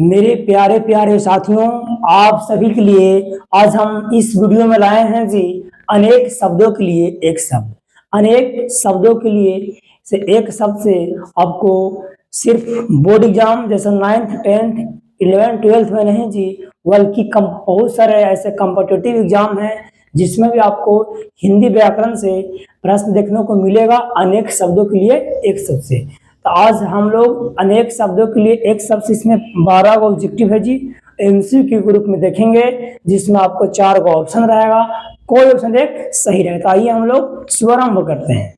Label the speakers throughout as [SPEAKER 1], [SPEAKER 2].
[SPEAKER 1] मेरे प्यारे प्यारे साथियों, आप सभी के लिए आज हम इस वीडियो में लाए हैं जी अनेक शब्दों के लिए एक शब्द। अनेक शब्दों के लिए से एक शब्द से आपको सिर्फ बोर्ड एग्जाम जैसे 9th 10th 11th 12th में नहीं जी, बल्कि बहुत सारे ऐसे कॉम्पिटिटिव एग्जाम हैं जिसमें भी आपको हिंदी व्याकरण से प्रश्न देखने को मिलेगा अनेक शब्दों के लिए एक शब्द से। तो आज हम लोग अनेक शब्दों के लिए एक शब्द, इसमें 12 का ऑब्जेक्टिव है जी, एमसीक्यू के रूप में देखेंगे जिसमें आपको 4 का ऑप्शन रहेगा, कोई ऑप्शन एक सही रहेगा। आइए हम लोग शुभारंभ करते हैं।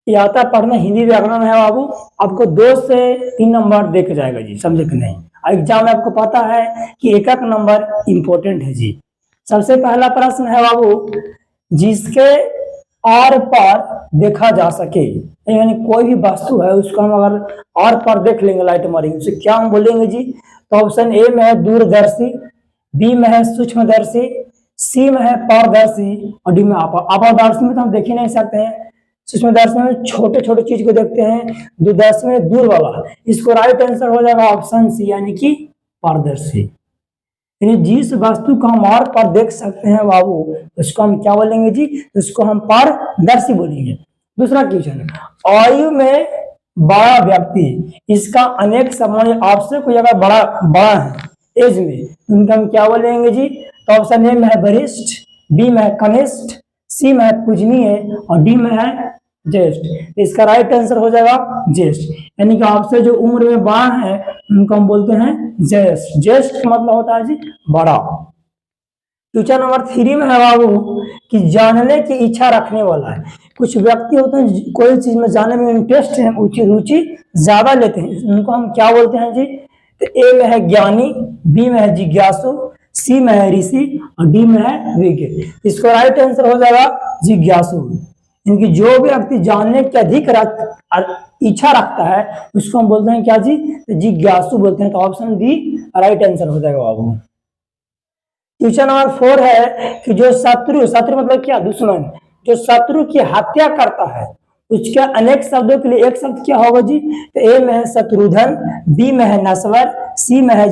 [SPEAKER 1] ये आता पढ़ना हिंदी व्याकरण है बाबू, आपको 2 से 3 नंबर दे के जाएगा जी, समझे कि नहीं। एग्जाम में आपको पता है कि एक एक नंबर इंपॉर्टेंट है जी। सबसे पहला प्रश्न है बाबू, जिसके आर पार देखा जा सके, यानी कोई भी वस्तु है उसको हम अगर आर पार देख लेंगे, लाइट मारेंगे, उसे क्या हम बोलेंगे जी। तो ऑप्शन ए में है दूरदर्शी, बी में है सूक्ष्मदर्शी, सी में है पारदर्शी और डी में अपारदर्शी में तो हम देख ही नहीं सकते हैं। सूक्ष्मदर्शी में छोटे छोटे चीज को देखते हैं, दूरदर्शी में दूर वाला। इसको राइट आंसर हो जाएगा ऑप्शन सी, यानी कि पारदर्शी। यानी जिस वस्तु को हम आर पार देख सकते हैं बाबू, उसको हम क्या बोलेंगे जी, उसको हम पारदर्शी बोलेंगे। दूसरा क्वेश्चन, आयु में बड़ा व्यक्ति, इसका अनेक संबंध, आपसे कोई अगर बड़ा बड़ा है एज में, उनका हम क्या बोलेंगे जी। तो ऑप्शन ए में है वरिष्ठ, बी में है कनिष्ठ, सी में है पूजनीय और डी में है ज्येष्ठ। इसका राइट आंसर हो जाएगा ज्येष्ठ, यानी कि आपसे जो उम्र में बड़ा है उनको हम बोलते हैं ज्येष्ठ। ज्येष्ठ का मतलब होता है जी बड़ा। क्वेश्चन नंबर 3 में है बाबू कि जानने की इच्छा रखने वाला है। कुछ व्यक्ति होते हैं कोई चीज में जानने में इंटरेस्ट है, रुचि ज्यादा लेते हैं, उनको हम क्या बोलते हैं जी। तो ए में है ज्ञानी, बी में है जिज्ञासु, सी में है ऋषि और डी में है विज्ञ। इसको राइट आंसर हो जाएगा जिज्ञासु। इनकी जो भी व्यक्ति जानने की अधिक इच्छा रखता है उसको हम बोलते हैं क्या जी, तो जिज्ञासु बोलते हैं। तो ऑप्शन बी राइट आंसर हो जाएगा बाबू। क्वेश्चन नंबर 4 है कि जो शत्रु, शत्रु मतलब क्या, दुश्मन, जो शत्रु की हत्या करता है उसके अनेक शब्दों के लिए एक शब्द क्या होगा जी। तो ए में है शत्रुधन, बी में है नश्वर, सी में है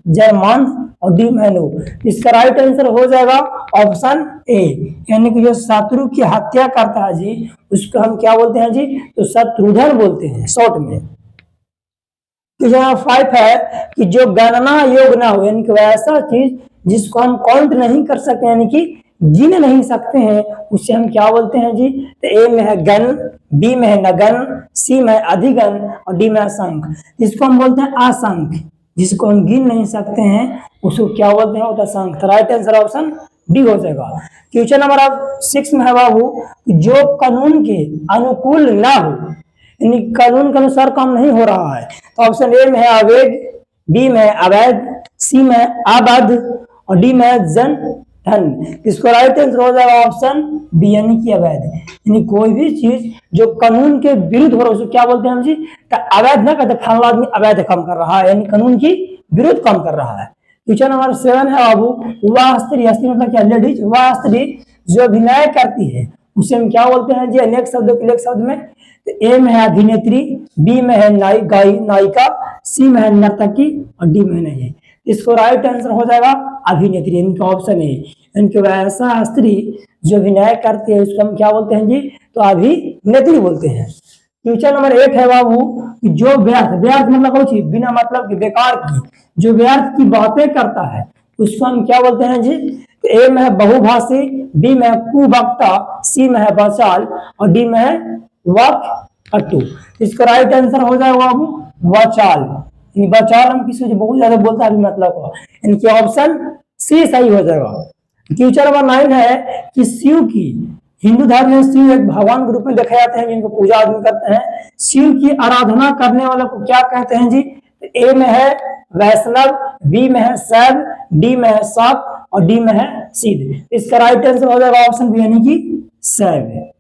[SPEAKER 1] जयमान और डी में है नो। इसका राइट आंसर हो जाएगा ऑप्शन ए, यानी कि जो शत्रु की हत्या करता है जी उसको हम क्या बोलते हैं जी, तो शत्रुधन बोलते हैं शॉर्ट में। क्वेश्चन 5 है कि जो गणना योग ना हो, यानी कि ऐसा चीज जिसको हम काउंट नहीं कर सकते, यानी कि गिन नहीं सकते हैं, उसे हम क्या बोलते हैं जी। तो ए में है गण, बी में है नगन, सी में है अधिगण और डी में है संख। इसको हम बोलते हैं असंख्य, जिसको हम गिन नहीं सकते हैं उसको क्या बोलते हैं, होता संख। तो राइट आंसर ऑप्शन डी हो जाएगा। क्वेश्चन नंबर 6 में है बाबू, जो कानून के अनुकूल ना हो, यानी कानून के अनुसार काम नहीं हो रहा है। तो ऑप्शन ए में है अवैध, बी में है अवैध, सी में है अवैध और डी में है जन धन। इसको राइट आंसर हो जाएगा ऑप्शन बी, यानी कि अवैध। यानी कोई भी चीज जो कानून के विरुद्ध हो रहा है उसको क्या बोलते हैं हम जी, तो अवैध ना कहते, फलाना आदमी अवैध काम कर रहा है, यानी कानून की विरुद्ध काम कर रहा है। क्वेश्चन नंबर 7 है बाबू, वह स्त्री, स्त्री मतलब क्या, लेडीज, वह स्त्री जो अभिनय करती है उसे हम क्या बोलते हैं जी, अनेक शब्दों के लिए एक शब्द में। तो ए में है अभिनेत्री, बी में है नायिका, सी में है नर्तकी और डी में नहीं है। इसको राइट आंसर हो जाएगा अभिनेत्री, इनका ऑप्शन है। इनके वैसा स्त्री जो अभिनय करती है उसको हम क्या बोलते हैं जी, तो अभिनेत्री बोलते हैं। क्वेश्चन नंबर 8 है बाबू, जो व्यर्थ, व्यर्थ मतलब कुछ बिना मतलब की, बेकार की, जो व्यर्थ की बातें करता है उसको हम क्या बोलते हैं जी। तो ए में है बहुभाषी, बी में है कुवक्ता, सी में है बचाल और डी में है वक्तु। इसका राइट आंसर हो जाएगा बाबू वचाल। बचाल हम किसी से बहुत ज्यादा बोलता है मतलब, इनकी ऑप्शन सी सही हो जाएगा। क्वेश्चन नंबर 9 है कि शिव की, हिंदू धर्म में शिव एक भगवान के रूप में देखे जाते हैं जिनको पूजा आदमी करते हैं। शिव की आराधना करने वालों को क्या कहते हैं जी। ए में है वैष्णव, बी में है शैव, डी में है शाक्त और डी में है सिद्ध। इसका राइट आंसर हो जाएगा ऑप्शन बी, यानी कि शैव,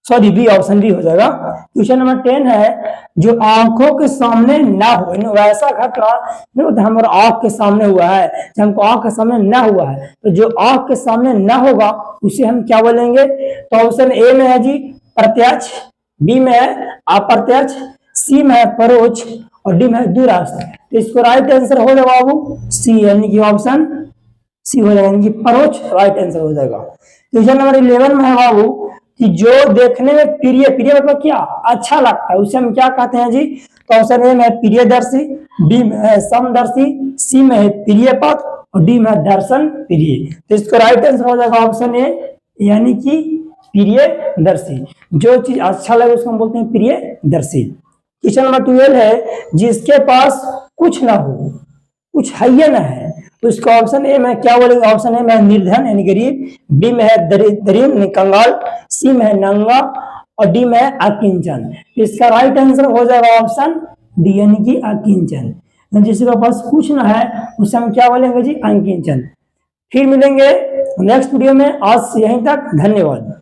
[SPEAKER 1] सॉरी बी, ऑप्शन बी हो जाएगा। क्वेश्चन नंबर 10 है, जो आंखों के सामने ना हो, वैसा घटना नहीं होता हमारे आंख के सामने हुआ है, जब हमको आंख के सामने ना हुआ है, तो जो आंख के सामने ना होगा उसे हम क्या बोलेंगे। तो ऑप्शन ए में है जी प्रत्यक्ष, बी में है अप्रत्यक्ष, सी में है परोक्ष और डी में है दूरस्थ। तो इसको राइट आंसर हो जाएगा बाबू सी, यानी कि ऑप्शन सी हो जाएगा, यानी कि परोक्ष राइट आंसर हो जाएगा। क्वेश्चन नंबर 11 में है बाबू कि जो देखने में प्रिय, प्रिय मतलब क्या, अच्छा लगता है, उसे हम क्या कहते हैं जी। तो ऑप्शन ए में है प्रियदर्शी, बी में है समदर्शी, सी में है प्रिय पथ और डी में है दर्शन प्रिय। तो इसको राइट आंसर हो जाएगा ऑप्शन ए, यानी कि प्रियदर्शी। जो चीज अच्छा लगे उसको हम बोलते हैं प्रियदर्शी। क्वेश्चन नंबर 12 है जिसके पास कुछ ना हो, कुछ है या ना है, तो इसका ऑप्शन ए में क्या बोलेंगे, ऑप्शन ए में निर्धन यानी गरीब, बी में है दरिद्र कंगाल, सी में है नंगा और डी में है अकिंचन। इसका राइट आंसर हो जाएगा ऑप्शन डी, यानी कि अकिंचन। जिसके पास कुछ ना है उसे हम क्या बोलेंगे जी, अकिंचन। फिर मिलेंगे नेक्स्ट वीडियो में, आज से यहीं तक, धन्यवाद।